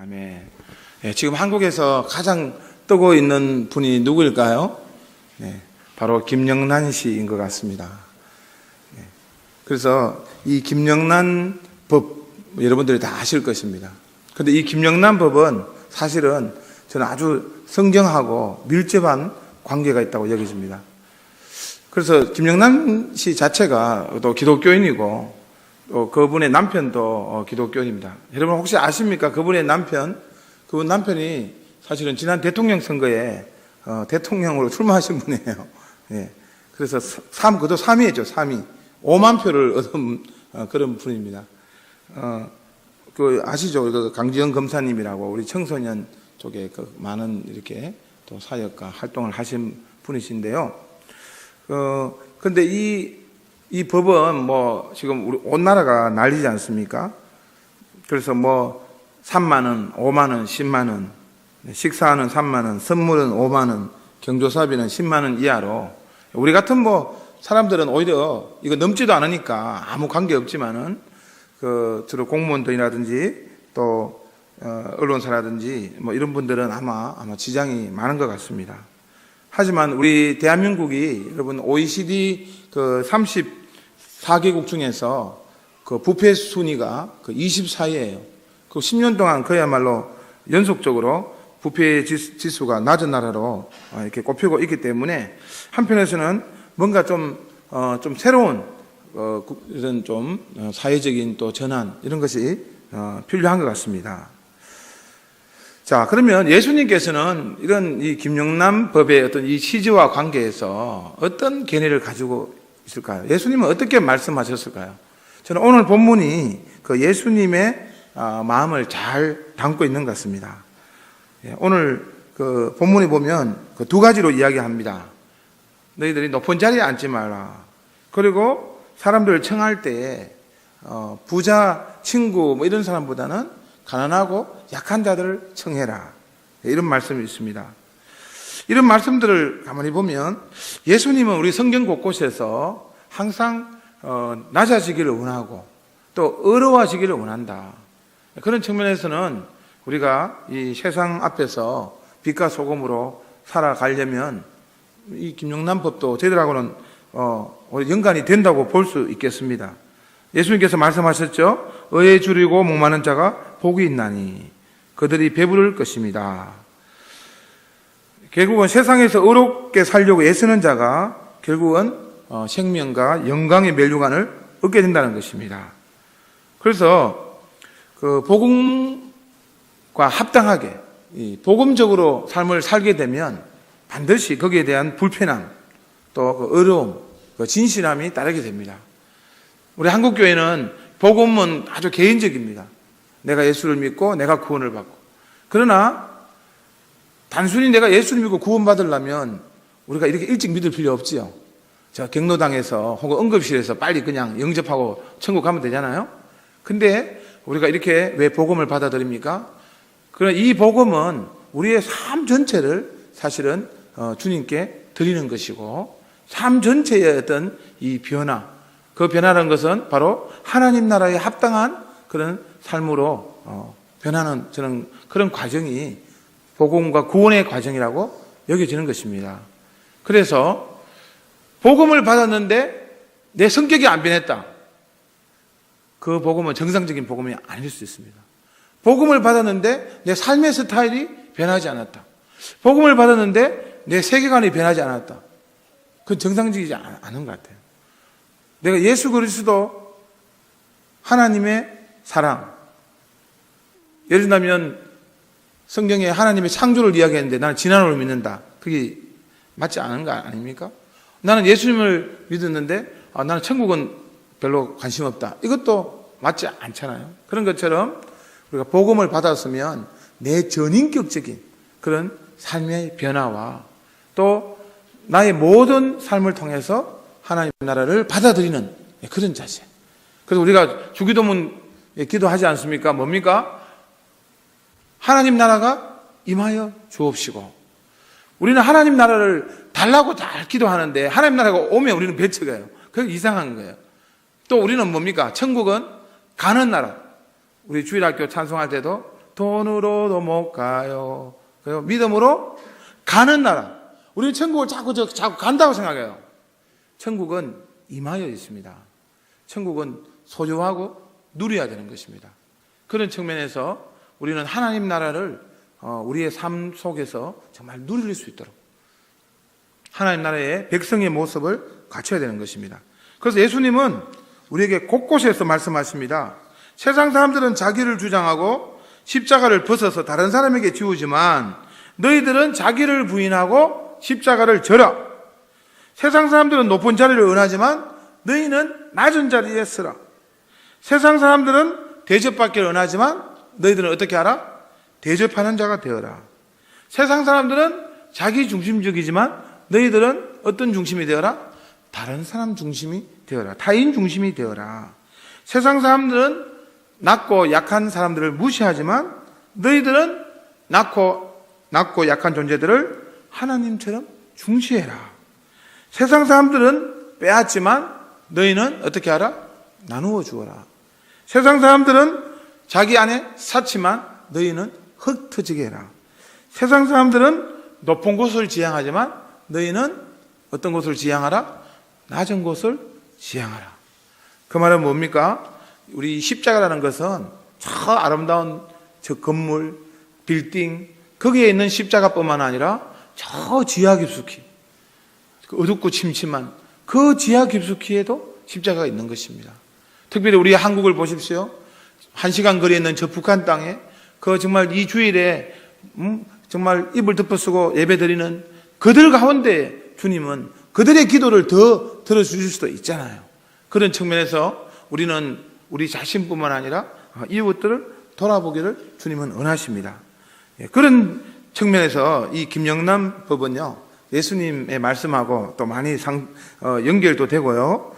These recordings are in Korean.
아멘. 네, 지금 한국에서 가장 뜨고 있는 분이 누구일까요? 네, 바로 김영란 씨인 것 같습니다. 네, 그래서 이 김영란 법 여러분들이 다 아실 것입니다. 그런데 이 김영란 법은 사실은 저는 아주 성경하고 밀접한 관계가 있다고 여겨집니다. 그래서 김영란 씨 자체가 또 기독교인이고 또 그분의 남편도 기독교인입니다. 여러분 혹시 아십니까? 그분 남편이 사실은 지난 대통령 선거에 대통령으로 출마하신 분이에요. 예. 그래서 그도 3위였죠. 3위. 5만 표를 얻은 그런 분입니다. 아시죠? 그 강지영 검사님이라고 우리 청소년 쪽에 그 많은 이렇게 또 사역과 활동을 하신 분이신데요. 근데 이 법은 뭐 지금 우리 온 나라가 난리지 않습니까? 그래서 뭐 3만 원, 5만 원, 10만 원, 식사는 3만 원, 선물은 5만 원, 경조사비는 10만 원 이하로 우리 같은 뭐 사람들은 오히려 이거 넘지도 않으니까 아무 관계 없지만은 주로 공무원들이라든지 또 언론사라든지 뭐 이런 분들은 아마 지장이 많은 것 같습니다. 하지만 우리 대한민국이 여러분 OECD 34개국 중에서 그 부패 순위가 24위예요. 그 10년 동안 그야말로 연속적으로 부패 지수가 낮은 나라로 이렇게 꼽히고 있기 때문에 한편에서는 뭔가 좀 새로운 이런 좀 사회적인 또 전환 이런 것이 필요한 것 같습니다. 자, 그러면 예수님께서는 이런 이 김영란 법의 어떤 이 취지와 관계에서 어떤 견해를 가지고 있을까요? 예수님은 어떻게 말씀하셨을까요? 저는 오늘 본문이 그 예수님의 마음을 잘 담고 있는 것 같습니다. 오늘 그 본문에 보면 그 두 가지로 이야기합니다. 너희들이 높은 자리에 앉지 마라. 그리고 사람들을 청할 때에 부자, 친구 뭐 이런 사람보다는 가난하고 약한 자들을 청해라. 이런 말씀이 있습니다. 이런 말씀들을 가만히 보면 예수님은 우리 성경 곳곳에서 항상 낮아지기를 원하고 또 어려워지기를 원한다. 그런 측면에서는 우리가 이 세상 앞에서 빛과 소금으로 살아가려면 이 김영란 법도 저희들하고는 연관이 된다고 볼 수 있겠습니다. 예수님께서 말씀하셨죠. 의에 줄이고 목마른 자가 복이 있나니 그들이 배부를 것입니다. 결국은 세상에서 의롭게 살려고 애쓰는 자가 결국은 생명과 영광의 멸류관을 얻게 된다는 것입니다. 그래서 그 복음과 합당하게 복음적으로 삶을 살게 되면 반드시 거기에 대한 불편함 또 그 어려움, 그 진실함이 따르게 됩니다. 우리 한국교회는 복음은 아주 개인적입니다. 내가 예수를 믿고 내가 구원을 받고. 그러나 단순히 내가 예수를 믿고 구원받으려면 우리가 이렇게 일찍 믿을 필요 없지요. 저 경로당에서 혹은 응급실에서 빨리 그냥 영접하고 천국 가면 되잖아요. 근데 우리가 이렇게 왜 복음을 받아들입니까? 그러나 이 복음은 우리의 삶 전체를 사실은 주님께 드리는 것이고 삶 전체의 어떤 이 변화, 그 변화라는 것은 바로 하나님 나라에 합당한 그런 삶으로 변하는 저는 그런 과정이 복음과 구원의 과정이라고 여겨지는 것입니다. 그래서 복음을 받았는데 내 성격이 안 변했다. 그 복음은 정상적인 복음이 아닐 수 있습니다. 복음을 받았는데 내 삶의 스타일이 변하지 않았다. 복음을 받았는데 내 세계관이 변하지 않았다. 그건 정상적이지 않은 것 같아요. 내가 예수 그리스도 하나님의 사랑, 예를 들면 성경에 하나님의 창조를 이야기했는데 나는 진화론을 믿는다. 그게 맞지 않은 거 아닙니까? 나는 예수님을 믿었는데 나는 천국은 별로 관심 없다. 이것도 맞지 않잖아요. 그런 것처럼 우리가 복음을 받았으면 내 전인격적인 그런 삶의 변화와 또 나의 모든 삶을 통해서 하나님 나라를 받아들이는 그런 자세. 그래서 우리가 주기도문 기도하지 않습니까? 뭡니까? 하나님 나라가 임하여 주옵시고. 우리는 하나님 나라를 달라고 잘 기도하는데 하나님 나라가 오면 우리는 배척해요. 그게 이상한 거예요. 또 우리는 뭡니까? 천국은 가는 나라. 우리 주일학교 찬송할 때도 돈으로도 못 가요. 그리고 믿음으로 가는 나라. 우리는 천국을 자꾸 간다고 생각해요. 천국은 임하여 있습니다. 천국은 소유하고 누려야 되는 것입니다. 그런 측면에서 우리는 하나님 나라를 우리의 삶 속에서 정말 누릴 수 있도록 하나님 나라의 백성의 모습을 갖춰야 되는 것입니다. 그래서 예수님은 우리에게 곳곳에서 말씀하십니다. 세상 사람들은 자기를 주장하고 십자가를 벗어서 다른 사람에게 지우지만 너희들은 자기를 부인하고 십자가를 져라. 세상 사람들은 높은 자리를 원하지만 너희는 낮은 자리에 서라. 세상 사람들은 대접받기를 원하지만 너희들은 어떻게 하라? 대접하는 자가 되어라. 세상 사람들은 자기 중심적이지만 너희들은 어떤 중심이 되어라? 다른 사람 중심이 되어라. 타인 중심이 되어라. 세상 사람들은 낮고 약한 사람들을 무시하지만 너희들은 낮고 약한 존재들을 하나님처럼 중시해라. 세상 사람들은 빼앗지만 너희는 어떻게 하라? 나누어 주어라. 세상 사람들은 자기 안에 사치만 너희는 흙터지게 해라. 세상 사람들은 높은 곳을 지향하지만 너희는 어떤 곳을 지향하라? 낮은 곳을 지향하라. 그 말은 뭡니까? 우리 십자가라는 것은 저 아름다운 저 건물, 빌딩, 거기에 있는 십자가뿐만 아니라 저 지하 깊숙이, 어둡고 침침한 그 지하 깊숙이에도 십자가가 있는 것입니다. 특별히 우리 한국을 보십시오. 1시간 거리에 있는 저 북한 땅에 그 정말 이 주일에 정말 입을 덮어쓰고 예배드리는 그들 가운데 주님은 그들의 기도를 더 들어주실 수도 있잖아요. 그런 측면에서 우리는 우리 자신뿐만 아니라 이웃들을 돌아보기를 주님은 원하십니다. 그런 측면에서 이 김영남 법은요, 예수님의 말씀하고 또 많이 연결도 되고요.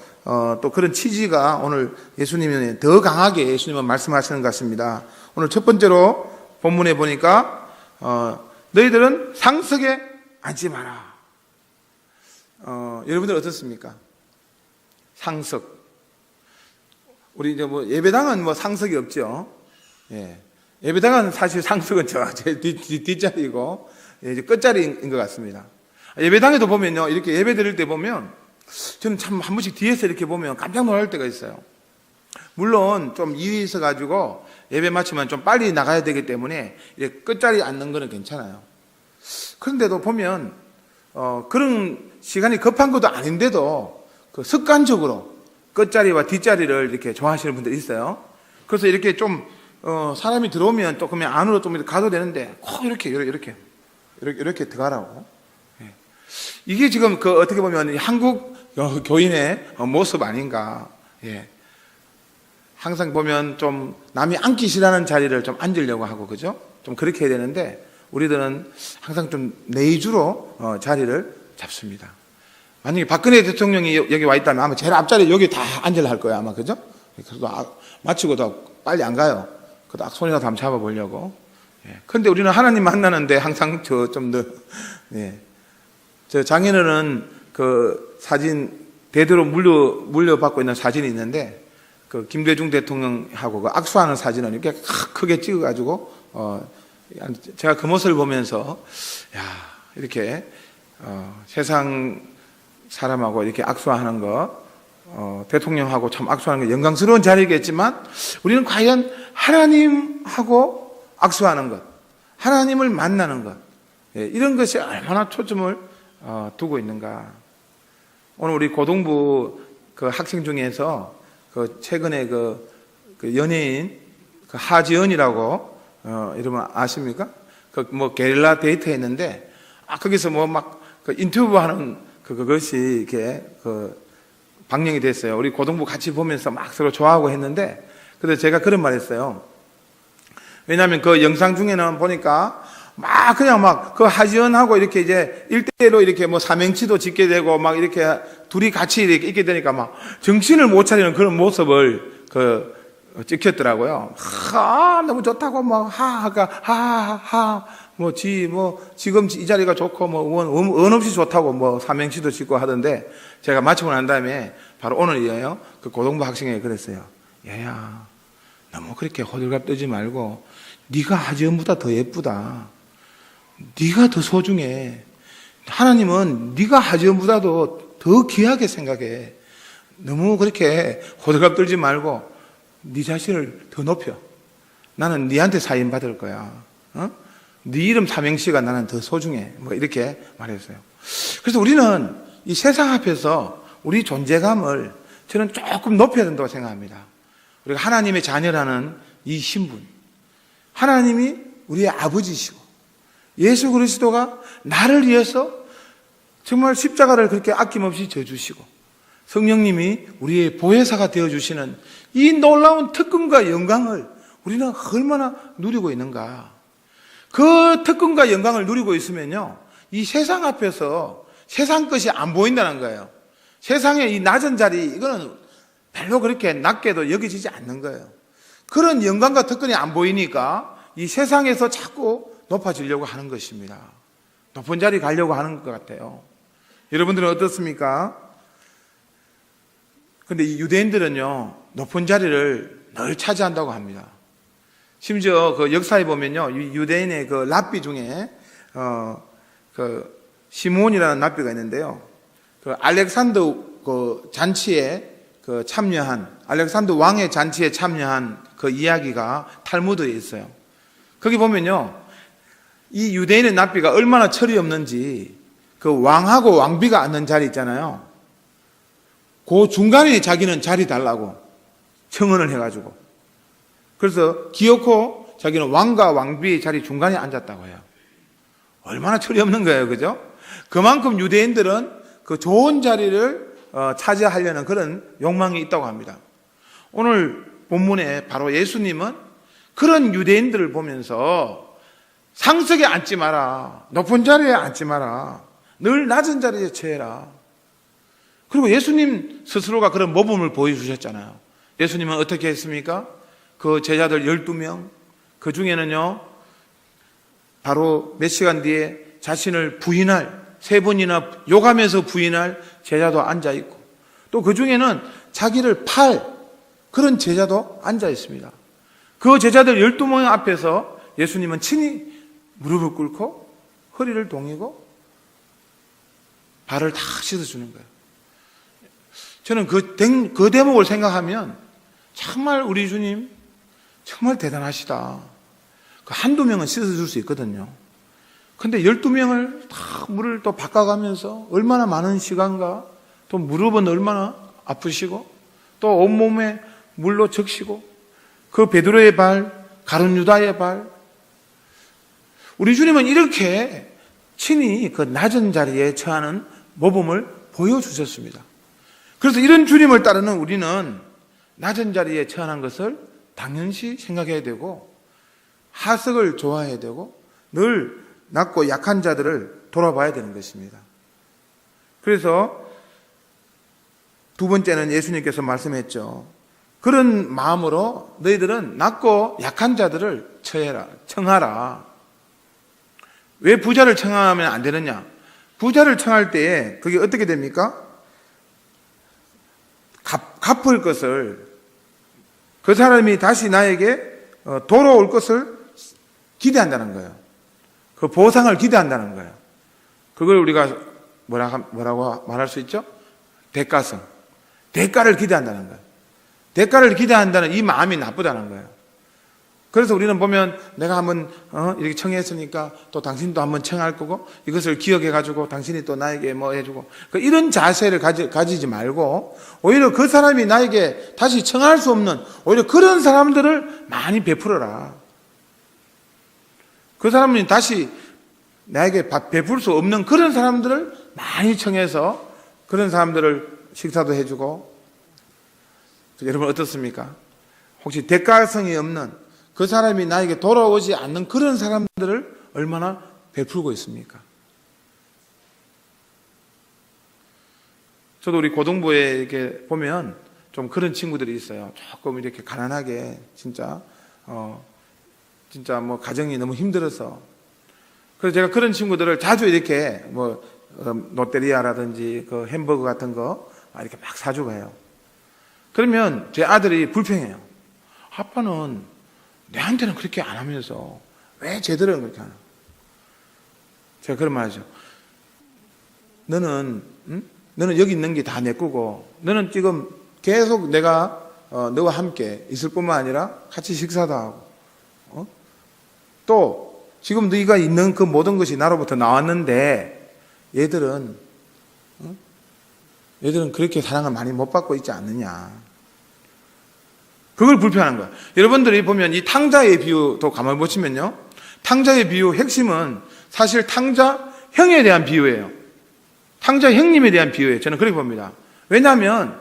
또 그런 취지가 오늘 예수님은 더 강하게 예수님은 말씀하시는 것 같습니다. 오늘 첫 번째로 본문에 보니까 너희들은 상석에 앉지 마라. 여러분들 어떻습니까? 상석. 우리 이제 뭐 예배당은 뭐 상석이 없죠. 예. 예배당은 사실 상석은 제 뒷자리이고 이제 끝자리인 것 같습니다. 예배당에도 보면요, 이렇게 예배 드릴 때 보면 저는 참 한 번씩 뒤에서 이렇게 보면 깜짝 놀랄 때가 있어요. 물론 좀 일이 있어가지고 예배 마치면 좀 빨리 나가야 되기 때문에 이렇게 끝자리에 앉는 거는 괜찮아요. 그런데도 보면 그런 시간이 급한 것도 아닌데도 그 습관적으로 끝자리와 뒷자리를 이렇게 좋아하시는 분들이 있어요. 그래서 이렇게 좀 사람이 들어오면 또 그러면 안으로 좀 이렇게 가도 되는데 꼭 이렇게 들어가라고. 예. 이게 지금 그 어떻게 보면 한국 교인의 모습 아닌가. 예. 항상 보면 좀 남이 앉기 싫어하는 자리를 좀 앉으려고 하고, 그죠? 좀 그렇게 해야 되는데 우리들은 항상 좀 내주로 자리를 잡습니다. 만약에 박근혜 대통령이 여기 와 있다면 아마 제일 앞자리에 여기 다 앉으려 할 거예요, 아마. 그죠? 그래도 마치고도 빨리 안 가요. 그래도 손이라도 한번 잡아보려고. 예. 근데 우리는 하나님 만나는데 항상 예. 저 장인어른 그 사진 대대로 물려받고 있는 사진이 있는데 그 김대중 대통령하고 그 악수하는 사진을 이렇게 크게 찍어가지고 제가 그 모습을 보면서 야, 이렇게 세상 사람하고 이렇게 악수하는 거 대통령하고 참 악수하는 게 영광스러운 자리겠지만 우리는 과연 하나님하고 악수하는 것, 하나님을 만나는 것, 예, 이런 것이 얼마나 초점을 두고 있는가. 오늘 우리 고등부 그 학생 중에서 그 최근에 그 연예인 그 하지연이라고 이러면 아십니까? 그 뭐 게릴라 데이트 했는데 거기서 뭐 막 그 인터뷰하는 그것이 이렇게 그 방영이 됐어요. 우리 고등부 같이 보면서 막 서로 좋아하고 했는데 그래서 제가 그런 말 했어요. 왜냐하면 그 영상 중에는 보니까 막 그냥 막 그 하지연하고 이렇게 이제 일대일로 이렇게 뭐 삼행시도 짓게 되고 막 이렇게 둘이 같이 이렇게 있게 되니까 막 정신을 못 차리는 그런 모습을 찍혔더라고요. 너무 좋다고 뭐 하하하 뭐 지금 이 자리가 좋고 뭐 원 없이 좋다고 뭐 삼행시도 짓고 하던데 제가 마치고 난 다음에 바로 오늘이에요. 그 고등부 학생에게 그랬어요. 야야, 너무 그렇게 호들갑 떠지 말고 네가 하지연보다 더 예쁘다. 네가 더 소중해. 하나님은 네가 하지연보다도 더 귀하게 생각해. 너무 그렇게 호들갑 떨지 말고 네 자신을 더 높여. 나는 네한테 사인 받을 거야. 네 이름 삼행시가 나는 더 소중해. 뭐 이렇게 말했어요. 그래서 우리는 이 세상 앞에서 우리 존재감을 저는 조금 높여야 된다고 생각합니다. 우리가 하나님의 자녀라는 이 신분, 하나님이 우리의 아버지시고 예수 그리스도가 나를 위해서 정말 십자가를 그렇게 아낌없이 져주시고 성령님이 우리의 보혜사가 되어주시는 이 놀라운 특권과 영광을 우리는 얼마나 누리고 있는가. 그 특권과 영광을 누리고 있으면요, 이 세상 앞에서 세상 것이 안 보인다는 거예요. 세상의 이 낮은 자리, 이거는 별로 그렇게 낮게도 여겨지지 않는 거예요. 그런 영광과 특권이 안 보이니까 이 세상에서 자꾸 높아지려고 하는 것입니다. 높은 자리 가려고 하는 것 같아요. 여러분들은 어떻습니까? 근데 이 유대인들은요, 높은 자리를 늘 차지한다고 합니다. 심지어 그 역사에 보면요, 유대인의 그 랍비 중에, 그 시므온이라는 랍비가 있는데요. 그 알렉산더 그 잔치에 그 참여한, 알렉산더 왕의 잔치에 참여한 그 이야기가 탈무드에 있어요. 거기 보면요, 이 유대인의 랍비가 얼마나 철이 없는지 그 왕하고 왕비가 앉는 자리 있잖아요. 그 중간에 자기는 자리 달라고 청언을 해가지고, 그래서 기어코 자기는 왕과 왕비의 자리 중간에 앉았다고 해요. 얼마나 철이 없는 거예요, 그죠? 그만큼 유대인들은 그 좋은 자리를 차지하려는 그런 욕망이 있다고 합니다. 오늘 본문에 바로 예수님은 그런 유대인들을 보면서 상석에 앉지 마라, 높은 자리에 앉지 마라, 늘 낮은 자리에 처해라. 그리고 예수님 스스로가 그런 모범을 보여주셨잖아요. 예수님은 어떻게 했습니까? 그 제자들 12명, 그 중에는요, 바로 몇 시간 뒤에 자신을 부인할, 3번이나 욕하면서 부인할 제자도 앉아있고, 또 그 중에는 자기를 팔 그런 제자도 앉아있습니다. 그 제자들 12명 앞에서 예수님은 친히 무릎을 꿇고 허리를 동이고 발을 다 씻어주는 거예요. 저는 그 대목을 생각하면 정말 우리 주님 정말 대단하시다. 그 한두 명은 씻어줄 수 있거든요. 근데 12명을 다 물을 또 바꿔가면서 얼마나 많은 시간과 또 무릎은 얼마나 아프시고 또 온몸에 물로 적시고 그 베드로의 발, 가룟 유다의 발, 우리 주님은 이렇게 친히 그 낮은 자리에 처하는 모범을 보여주셨습니다. 그래서 이런 주님을 따르는 우리는 낮은 자리에 처한 것을 당연시 생각해야 되고 하석을 좋아해야 되고 늘 낮고 약한 자들을 돌아봐야 되는 것입니다. 그래서 두 번째는 예수님께서 말씀했죠. 그런 마음으로 너희들은 낮고 약한 자들을 청하라. 왜 부자를 청하면 안 되느냐? 부자를 청할 때에 그게 어떻게 됩니까? 갚을 것을, 그 사람이 다시 나에게 돌아올 것을 기대한다는 거예요. 그 보상을 기대한다는 거예요. 그걸 우리가 뭐라고 말할 수 있죠? 대가성. 대가를 기대한다는 거예요. 대가를 기대한다는 이 마음이 나쁘다는 거예요. 그래서 우리는 보면 내가 한번 이렇게 청했으니까 또 당신도 한번 청할 거고 이것을 기억해가지고 당신이 또 나에게 뭐 해주고 이런 자세를 가지지 말고 오히려 그 사람이 나에게 다시 청할 수 없는 오히려 그런 사람들을 많이 베풀어라. 그 사람이 다시 나에게 베풀 수 없는 그런 사람들을 많이 청해서 그런 사람들을 식사도 해주고. 여러분 어떻습니까? 혹시 대가성이 없는 그 사람이 나에게 돌아오지 않는 그런 사람들을 얼마나 베풀고 있습니까? 저도 우리 고등부에 이렇게 보면 좀 그런 친구들이 있어요. 조금 이렇게 가난하게 진짜 뭐 가정이 너무 힘들어서. 그래서 제가 그런 친구들을 자주 이렇게 뭐 롯데리아라든지 그 햄버거 같은 거 이렇게 막 사주고 해요. 그러면 제 아들이 불평해요. 아빠는 내한테는 그렇게 안 하면서 왜 쟤들은 그렇게 하나? 제가 그런 말 하죠. 너는 여기 있는 게 다 내 거고, 너는 지금 계속 내가 너와 함께 있을 뿐만 아니라 같이 식사도 하고, 또 지금 너희가 있는 그 모든 것이 나로부터 나왔는데 얘들은 그렇게 사랑을 많이 못 받고 있지 않느냐. 그걸 불편한 거야. 여러분들이 보면 이 탕자의 비유도 가만히 보시면요, 탕자의 비유 핵심은 사실 탕자 형에 대한 비유예요. 탕자 형님에 대한 비유예요. 저는 그렇게 봅니다. 왜냐하면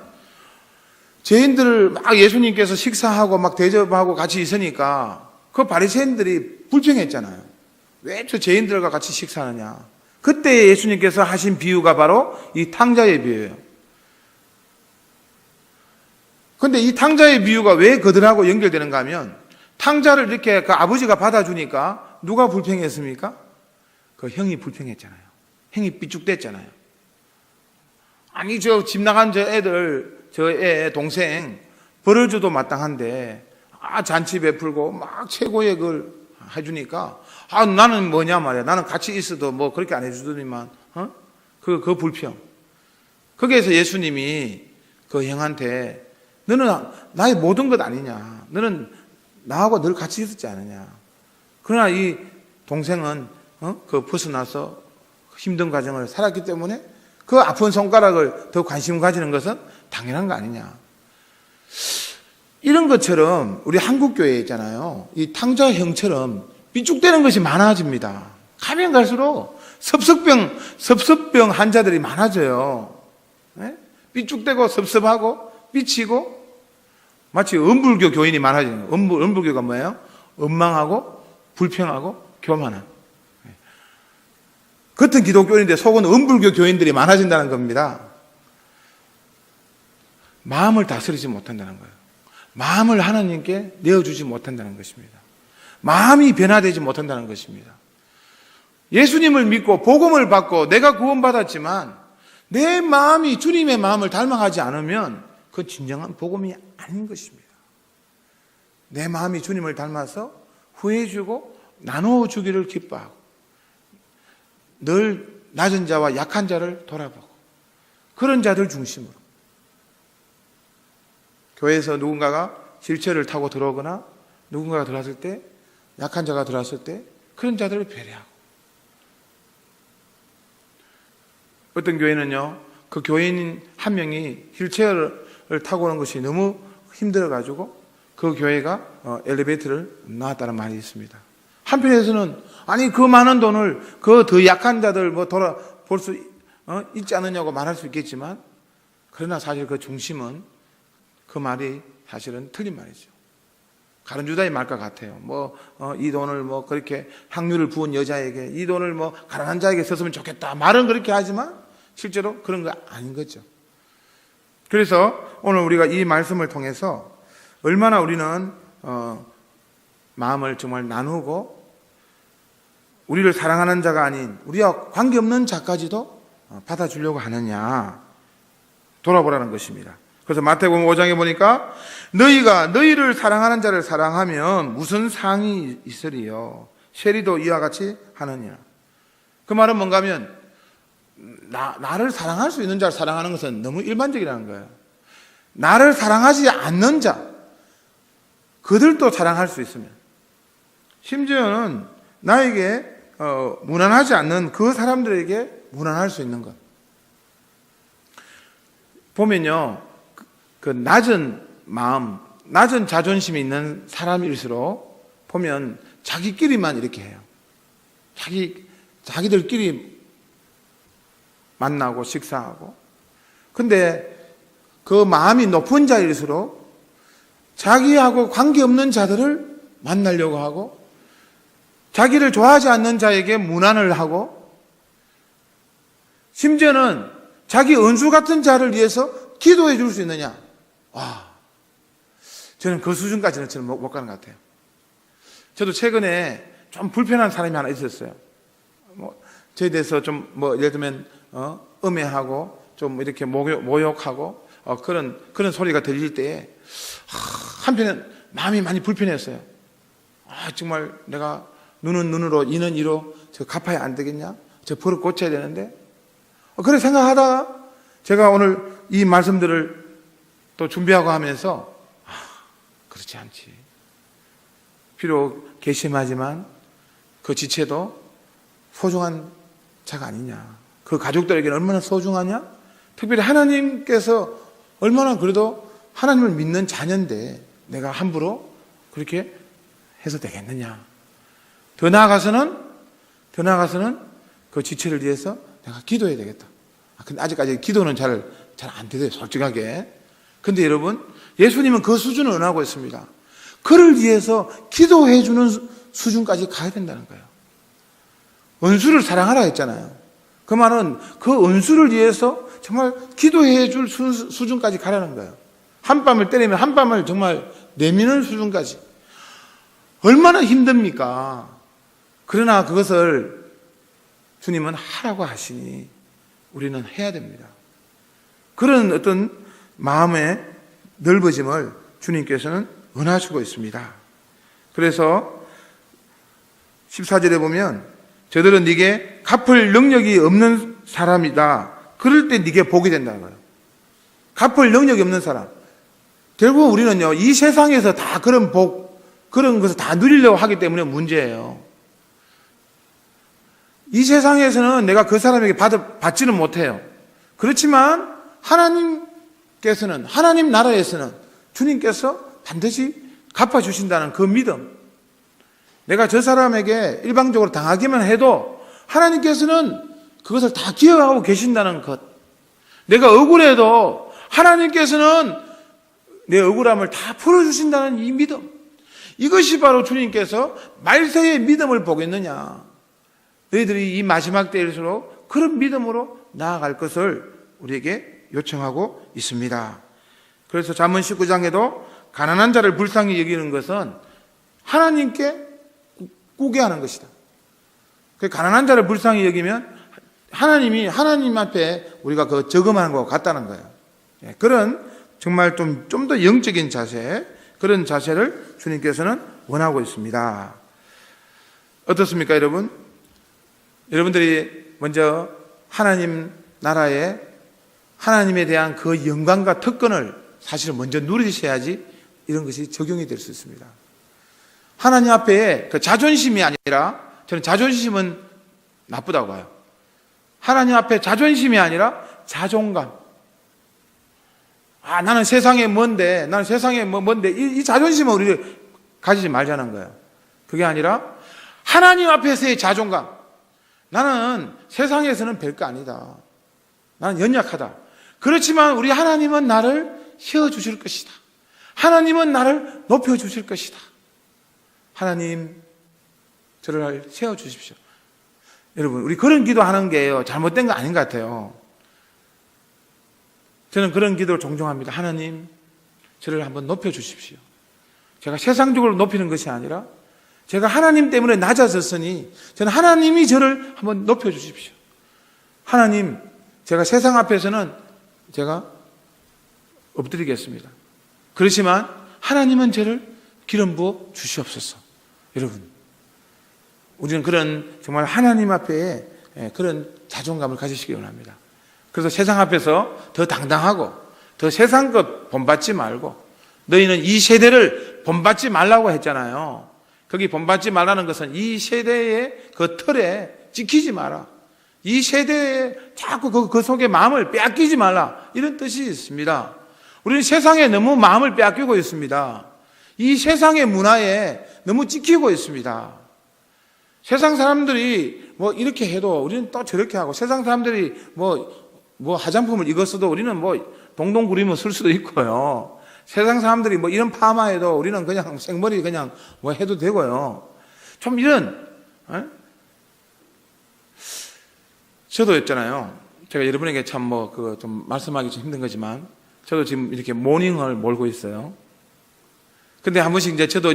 죄인들을 막 예수님께서 식사하고 막 대접하고 같이 있으니까 그 바리새인들이 불평했잖아요. 왜 저 죄인들과 같이 식사하느냐. 그때 예수님께서 하신 비유가 바로 이 탕자의 비유예요. 근데 이 탕자의 비유가 왜 그들하고 연결되는가 하면, 탕자를 이렇게 그 아버지가 받아주니까 누가 불평했습니까? 그 형이 불평했잖아요. 형이 삐죽댔잖아요. 아니, 저 집 나간 저 애들, 저 애 동생 벌어줘도 마땅한데 잔치 베풀고 막 최고의 걸 해주니까 나는 뭐냐 말이야. 나는 같이 있어도 뭐 그렇게 안 해주더니만 그 불평. 거기에서 예수님이 그 형한테 너는 나의 모든 것 아니냐. 너는 나하고 늘 같이 있었지 않느냐. 그러나 이 동생은 그 벗어나서 힘든 과정을 살았기 때문에 그 아픈 손가락을 더 관심 가지는 것은 당연한 거 아니냐. 이런 것처럼 우리 한국교회에 있잖아요. 이 탕자형처럼 삐죽대는 것이 많아집니다. 가면 갈수록 섭섭병 환자들이 많아져요. 네? 삐죽대고 섭섭하고 삐치고 마치 음불교 교인이 많아지는 거예요. 음불교가 뭐예요? 엉망하고 불평하고 교만한. 같은 기독교인인데 속은 음불교 교인들이 많아진다는 겁니다. 마음을 다스리지 못한다는 거예요. 마음을 하나님께 내어주지 못한다는 것입니다. 마음이 변화되지 못한다는 것입니다. 예수님을 믿고 복음을 받고 내가 구원받았지만 내 마음이 주님의 마음을 닮아가지 않으면 그건 진정한 복음이 아닌 것입니다. 내 마음이 주님을 닮아서 후회해주고 나누어주기를 기뻐하고 늘 낮은 자와 약한 자를 돌아보고 그런 자들 중심으로 교회에서 누군가가 휠체어를 타고 들어오거나 누군가가 들어왔을 때 약한 자가 들어왔을 때 그런 자들을 배려하고, 어떤 교회는요 그 교인 한 명이 휠체어를 타고 오는 것이 너무 힘들어가지고 그 교회가 엘리베이터를 놨다는 말이 있습니다. 한편에서는 아니 그 많은 돈을 그 더 약한 자들 뭐 돌아볼 수 있지 않느냐고 말할 수 있겠지만, 그러나 사실 그 중심은 그 말이 사실은 틀린 말이죠. 가룟유다의 말과 같아요. 이 돈을 그렇게 향유를 부은 여자에게 이 돈을 가난한 자에게 썼으면 좋겠다. 말은 그렇게 하지만 실제로 그런 거 아닌 거죠. 그래서 오늘 우리가 이 말씀을 통해서 얼마나 우리는 마음을 정말 나누고 우리를 사랑하는 자가 아닌 우리와 관계없는 자까지도 받아주려고 하느냐 돌아보라는 것입니다. 그래서 마태복음 5장에 보니까 너희가 너희를 사랑하는 자를 사랑하면 무슨 상이 있으리요. 세리도 이와 같이 하느냐. 그 말은 뭔가 하면 나를 사랑할 수 있는 자를 사랑하는 것은 너무 일반적이라는 거예요. 나를 사랑하지 않는 자, 그들도 사랑할 수 있으면, 심지어는 나에게 무난하지 않는 그 사람들에게 무난할 수 있는 것. 보면요, 그 낮은 마음, 낮은 자존심이 있는 사람일수록 보면 자기끼리만 이렇게 해요. 자기들끼리 만나고 식사하고. 근데 그 마음이 높은 자일수록 자기하고 관계없는 자들을 만나려고 하고 자기를 좋아하지 않는 자에게 무난을 하고 심지어는 자기 은수 같은 자를 위해서 기도해 줄 수 있느냐. 저는 그 수준까지는 저는 못 가는 것 같아요. 저도 최근에 좀 불편한 사람이 하나 있었어요. 저에 대해서 좀 예를 들면 음해하고 좀 이렇게 모욕하고 그런 소리가 들릴 때에 한편은 마음이 많이 불편했어요. 정말 내가 눈은 눈으로 이는 이로 저 갚아야 안 되겠냐? 저 버릇 고쳐야 되는데. 그래 생각하다가 제가 오늘 이 말씀들을 또 준비하고 하면서 그렇지 않지. 비록 괘씸하지만 그 지체도 소중한 자가 아니냐. 그 가족들에게는 얼마나 소중하냐? 특별히 하나님께서 얼마나 그래도 하나님을 믿는 자녀인데 내가 함부로 그렇게 해서 되겠느냐. 더 나아가서는 그 지체를 위해서 내가 기도해야 되겠다. 근데 아직까지 기도는 잘 안 되대요, 솔직하게. 근데 여러분, 예수님은 그 수준을 원하고 있습니다. 그를 위해서 기도해주는 수준까지 가야 된다는 거예요. 원수를 사랑하라 했잖아요. 그 말은 그 원수를 위해서 정말 기도해줄 수준까지 가라는 거예요. 한 뺨을 때리면 한 뺨을 정말 내미는 수준까지. 얼마나 힘듭니까? 그러나 그것을 주님은 하라고 하시니 우리는 해야 됩니다. 그런 어떤 마음의 넓어짐을 주님께서는 원하시고 있습니다. 그래서 14절에 보면 저들은 네게 갚을 능력이 없는 사람이다. 그럴 때 네게 복이 된다는 거예요. 갚을 능력이 없는 사람. 결국 우리는요, 이 세상에서 다 그런 복, 그런 것을 다 누리려고 하기 때문에 문제예요. 이 세상에서는 내가 그 사람에게 받지는 못해요. 그렇지만 하나님께서는, 하나님 나라에서는 주님께서 반드시 갚아주신다는 그 믿음. 내가 저 사람에게 일방적으로 당하기만 해도 하나님께서는 그것을 다 기억하고 계신다는 것. 내가 억울해도 하나님께서는 내 억울함을 다 풀어주신다는 이 믿음. 이것이 바로 주님께서 말세의 믿음을 보겠느냐. 너희들이 이 마지막 때일수록 그런 믿음으로 나아갈 것을 우리에게 요청하고 있습니다. 그래서 잠언 19장에도 가난한 자를 불쌍히 여기는 것은 하나님께 꾸게 하는 것이다. 가난한 자를 불쌍히 여기면 하나님 앞에 우리가 그 저금하는 것과 같다는 거예요. 그런 정말 좀 더 영적인 자세, 그런 자세를 주님께서는 원하고 있습니다. 어떻습니까, 여러분? 여러분들이 먼저 하나님 나라에 하나님에 대한 그 영광과 특권을 사실은 먼저 누리셔야지 이런 것이 적용이 될 수 있습니다. 하나님 앞에 그 자존심이 아니라, 저는 자존심은 나쁘다고 봐요. 하나님 앞에 자존심이 아니라 자존감. 나는 세상에 뭔데, 이 자존심을 우리 가지지 말자는 거예요. 그게 아니라 하나님 앞에서의 자존감. 나는 세상에서는 별거 아니다. 나는 연약하다. 그렇지만 우리 하나님은 나를 세워주실 것이다. 하나님은 나를 높여주실 것이다. 하나님, 저를 세워주십시오. 여러분, 우리 그런 기도하는 게요, 잘못된 거 아닌 것 같아요. 저는 그런 기도를 종종 합니다. 하나님, 저를 한번 높여주십시오. 제가 세상적으로 높이는 것이 아니라 제가 하나님 때문에 낮아졌으니 저는 하나님이 저를 한번 높여주십시오. 하나님, 제가 세상 앞에서는 제가 엎드리겠습니다. 그렇지만 하나님은 저를 기름 부어 주시옵소서. 여러분, 우리는 그런 정말 하나님 앞에 그런 자존감을 가지시기 원합니다. 그래서 세상 앞에서 더 당당하고 더 세상 것 본받지 말고, 너희는 이 세대를 본받지 말라고 했잖아요. 거기 본받지 말라는 것은 이 세대의 그 틀에 지키지 마라. 이 세대에 자꾸 그 속에 마음을 빼앗기지 말라. 이런 뜻이 있습니다. 우리는 세상에 너무 마음을 빼앗기고 있습니다. 이 세상의 문화에 너무 찍히고 있습니다. 세상 사람들이 뭐 이렇게 해도 우리는 또 저렇게 하고, 세상 사람들이 뭐 화장품을 이거 써도 우리는 뭐 동동구리면 쓸 수도 있고요. 세상 사람들이 뭐 이런 파마해도 우리는 그냥 생머리 그냥 뭐 해도 되고요. 좀 이런, 저도 있잖아요. 제가 여러분에게 참 좀 말씀하기 좀 힘든 거지만, 저도 지금 이렇게 모닝을 몰고 있어요. 근데 한 번씩 저도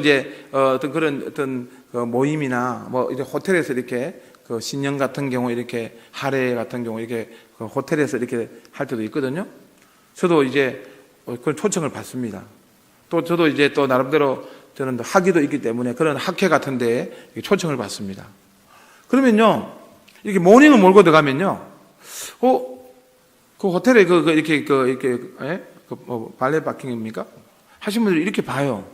어떤 그런 그 모임이나 이제 호텔에서 이렇게 그 신년 같은 경우 이렇게 할애 같은 경우 이렇게 그 호텔에서 이렇게 할 때도 있거든요. 저도 그런 초청을 받습니다. 또 저도 또 나름대로 저는 학위도 있기 때문에 그런 학회 같은 데에 초청을 받습니다. 그러면요, 이렇게 모닝을 몰고 들어가면요, 그 호텔에 발레 파킹입니까? 하신 분들이 이렇게 봐요.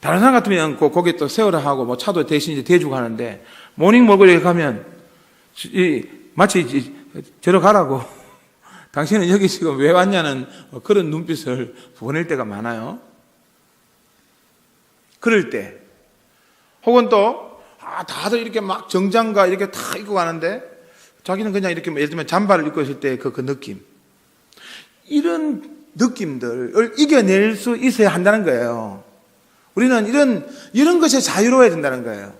다른 사람 같으면 거기 또 세워라 하고 뭐 차도 대신 이제 대주고 하는데, 모닝 몰고 이렇게 가면, 마치 저러 가라고. 당신은 여기 지금 왜 왔냐는 그런 눈빛을 보낼 때가 많아요. 그럴 때, 혹은 또, 다들 이렇게 막 정장과 이렇게 다 입고 가는데, 자기는 그냥 이렇게 예를 들면 잠바를 입고 있을 때 그 느낌. 이런 느낌들을 이겨낼 수 있어야 한다는 거예요. 우리는 이런 것에 자유로워야 된다는 거예요.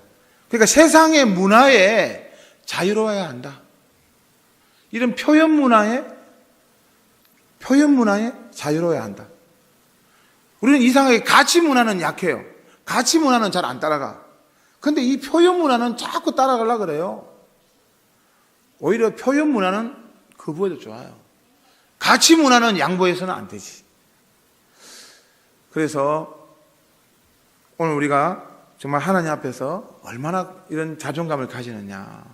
그러니까 세상의 문화에 자유로워야 한다. 이런 표현 문화에 자유로워야 한다. 우리는 이상하게 가치 문화는 약해요. 가치 문화는 잘 안 따라가. 근데 이 표현 문화는 자꾸 따라가려고 그래요. 오히려 표현 문화는 거부해도 좋아요. 가치 문화는 양보해서는 안 되지. 그래서 오늘 우리가 정말 하나님 앞에서 얼마나 이런 자존감을 가지느냐.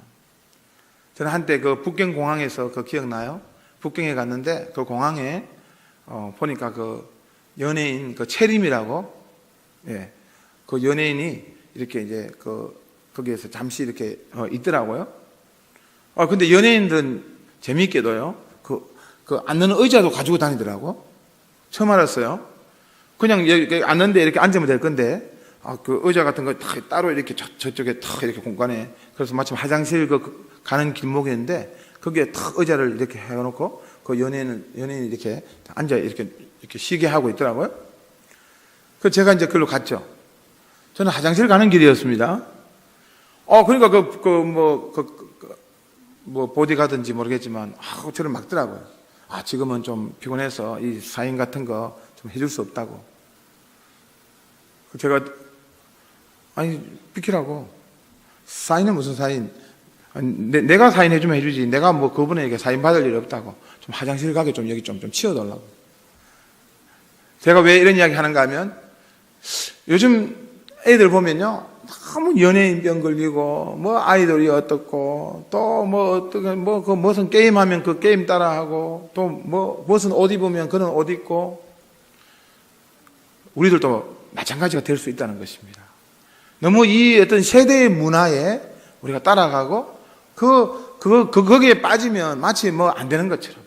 저는 한때 그 북경공항에서 기억나요? 북경에 갔는데 그 공항에 보니까 그 연예인 그 채림이라고, 예, 그 연예인이 이렇게 이제 거기에서 잠시 이렇게 있더라고요. 근데 연예인들은 재미있게도요, 그 앉는 의자도 가지고 다니더라고. 처음 알았어요. 그냥 여기 앉는데 이렇게 앉으면 될 건데, 그 의자 같은 거 다 따로 이렇게 저쪽에 탁 이렇게 공간에, 그래서 마침 화장실 가는 길목이었는데, 거기에 탁 의자를 이렇게 해놓고, 그 연예인이 이렇게 앉아 이렇게 쉬게 하고 있더라고요. 그 제가 이제 그걸로 갔죠. 저는 화장실 가는 길이었습니다. 그러니까 뭐 보디가든지 모르겠지만, 저를 막더라고요. 지금은 좀 피곤해서 이 사인 같은 거 좀 해줄 수 없다고. 제가, 비키라고. 사인은 무슨 사인? 내가 사인해주면 해주지. 내가 뭐 그분에게 사인 받을 일 없다고. 좀 화장실 가게 좀 여기 좀 치워달라고. 제가 왜 이런 이야기 하는가 하면, 요즘 애들 보면요, 너무 연예인병 걸리고, 뭐 아이돌이 어떻고, 또 무슨 게임하면 그 게임 따라하고, 또 무슨 옷 입으면 그런 옷 입고, 우리들도 마찬가지가 될 수 있다는 것입니다. 너무 이 어떤 세대의 문화에 우리가 따라가고, 거기에 빠지면 마치 뭐 안 되는 것처럼.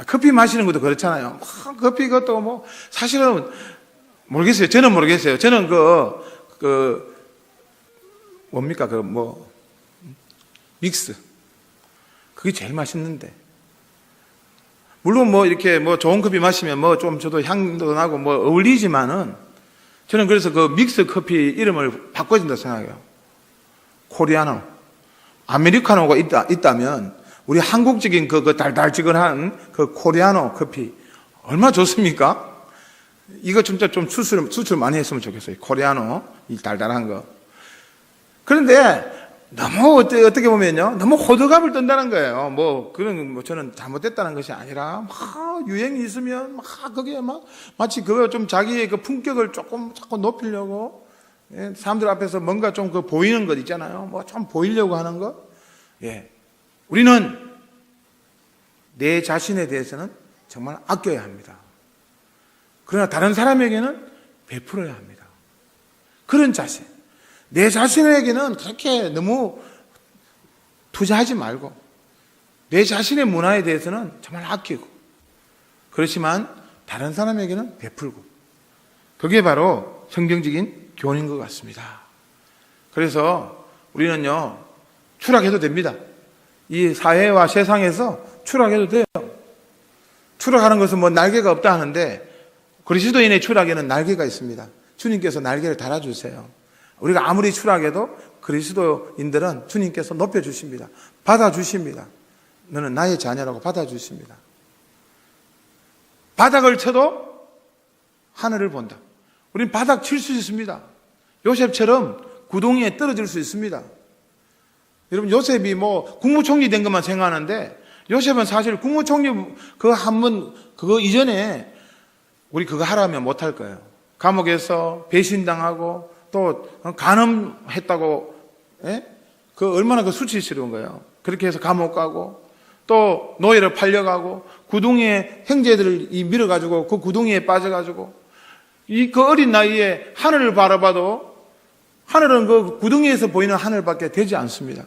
커피 마시는 것도 그렇잖아요. 커피 그것도 사실은 모르겠어요. 저는 모르겠어요. 저는 뭡니까? 믹스. 그게 제일 맛있는데. 물론 이렇게 좋은 커피 마시면 좀 저도 향도 나고 어울리지만은, 저는 그래서 그 믹스 커피 이름을 바꿔야 된다고 생각해요. 코리아노. 아메리카노가 있다면, 우리 한국적인 그 달달지근한 그 코리아노 커피, 얼마나 좋습니까? 이거 진짜 좀 수출 많이 했으면 좋겠어요. 코리아노, 이 달달한 거. 그런데, 너무 어떻게 보면요, 너무 호들갑을 떤다는 거예요. 저는 잘못됐다는 것이 아니라, 유행이 있으면, 거기에 마치 그거 좀 자기의 그 품격을 조금 자꾸 높이려고, 예, 사람들 앞에서 뭔가 좀 보이는 것 있잖아요. 좀 보이려고 하는 거. 예. 우리는 내 자신에 대해서는 정말 아껴야 합니다. 그러나 다른 사람에게는 베풀어야 합니다. 그런 자신. 내 자신에게는 그렇게 너무 투자하지 말고, 내 자신의 문화에 대해서는 정말 아끼고, 그렇지만 다른 사람에게는 베풀고, 그게 바로 성경적인 교훈인 것 같습니다. 그래서 우리는요, 추락해도 됩니다. 이 사회와 세상에서 추락해도 돼요. 추락하는 것은 날개가 없다 하는데, 그리스도인의 추락에는 날개가 있습니다. 주님께서 날개를 달아주세요. 우리가 아무리 추락해도 그리스도인들은 주님께서 높여주십니다. 받아주십니다. 너는 나의 자녀라고 받아주십니다. 바닥을 쳐도 하늘을 본다. 우린 바닥 칠 수 있습니다. 요셉처럼 구덩이에 떨어질 수 있습니다. 여러분, 요셉이 국무총리 된 것만 생각하는데, 요셉은 사실 국무총리 그거 이전에 우리 그거 하라면 못할 거예요. 감옥에서 배신당하고 또 간음했다고, 예? 그 얼마나 그 수치스러운 거예요. 그렇게 해서 감옥 가고 또 노예로 팔려가고 구덩이에 형제들을 밀어가지고 그 구덩이에 빠져가지고 그 어린 나이에 하늘을 바라봐도 하늘은 그 구덩이에서 보이는 하늘밖에 되지 않습니다.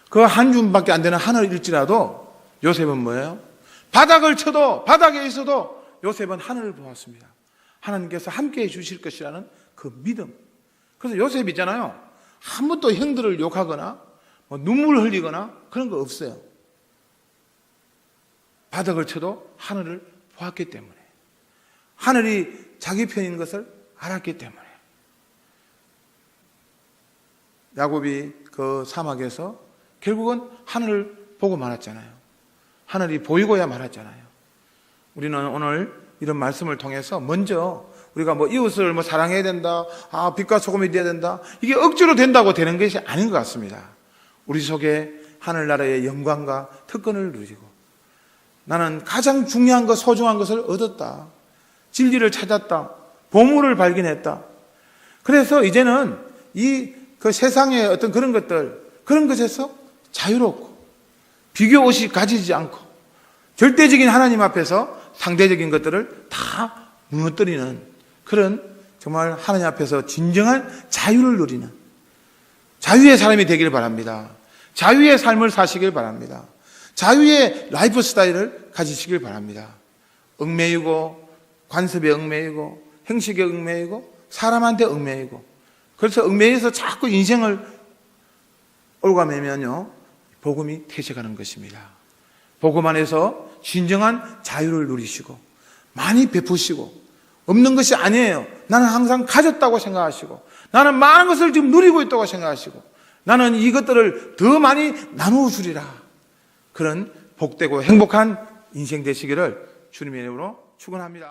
그 한 줌밖에 안 되는 하늘일지라도 요셉은 뭐예요? 바닥을 쳐도 바닥에 있어도 요셉은 하늘을 보았습니다. 하나님께서 함께해 주실 것이라는 그 믿음. 그래서 요셉 있잖아요. 한 번도 형들을 욕하거나 뭐 눈물 흘리거나 그런 거 없어요. 바닥을 쳐도 하늘을 보았기 때문에, 하늘이 자기 편인 것을 알았기 때문에. 야곱이 그 사막에서 결국은 하늘을 보고 말았잖아요. 하늘이 보이고야 말았잖아요. 우리는 오늘 이런 말씀을 통해서 먼저 우리가 뭐 이웃을 뭐 사랑해야 된다, 빛과 소금이 되어야 된다, 이게 억지로 된다고 되는 것이 아닌 것 같습니다. 우리 속에 하늘나라의 영광과 특권을 누리고 나는 가장 중요한 것, 소중한 것을 얻었다, 진리를 찾았다, 보물을 발견했다. 그래서 이제는 그 세상의 어떤 그런 것들, 그런 것에서 자유롭고 비교 의식 가지지 않고 절대적인 하나님 앞에서 상대적인 것들을 다 무너뜨리는 그런, 정말 하나님 앞에서 진정한 자유를 누리는 자유의 사람이 되길 바랍니다. 자유의 삶을 사시길 바랍니다. 자유의 라이프 스타일을 가지시길 바랍니다. 얽매이고 관습에 얽매이고 형식에 얽매이고 사람한테 얽매이고, 그래서 얽매여서 자꾸 인생을 올가매면요 복음이 퇴색하는 것입니다. 복음 안에서 진정한 자유를 누리시고 많이 베푸시고, 없는 것이 아니에요. 나는 항상 가졌다고 생각하시고, 나는 많은 것을 지금 누리고 있다고 생각하시고, 나는 이것들을 더 많이 나누어 주리라. 그런 복되고 행복한 인생 되시기를 주님의 이름으로 축원합니다.